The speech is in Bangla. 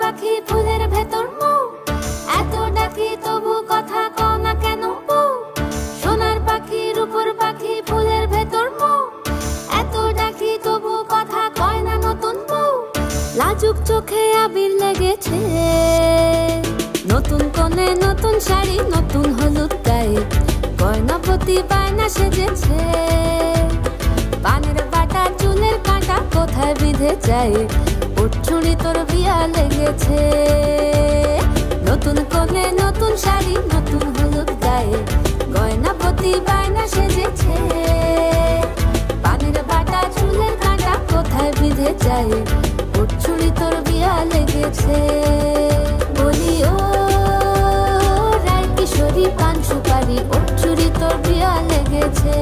পাখি ফুলের ভেতর মৌ, এত ডাকি তবু কথা কও না কেন বউ। সোনার পাখি রূপোর পাখি ফুলের ভেতর মৌ, এত ডাকি তবু কথা কয় না নতুন বউ। লাজুক চোখে আবির লেগেছে, নতুন কোণে নতুন শাড়ি নতুন হলুদ গায়ে, গয়নাপতি বায়না সেজেছে। পানের বাটা চুলের কাঁটা কোথায় বিঁধে যায়, উঠছুড়ি তোর বিয়া লেগেছে। নতুন কোণে নতুন শাড়ি নতুন হলুদ গায়ে, গয়নাপতি বায়না সেজেছে। পানের বাটা চুলের কাঁটা কোথায় বিঁধে যায়, উঠছুড়ি তোর বিয়া লেগেছে। বলি ও রায় কিশোরী পান সুপারি, উঠছুড়ি তোর বিয়া লেগেছে।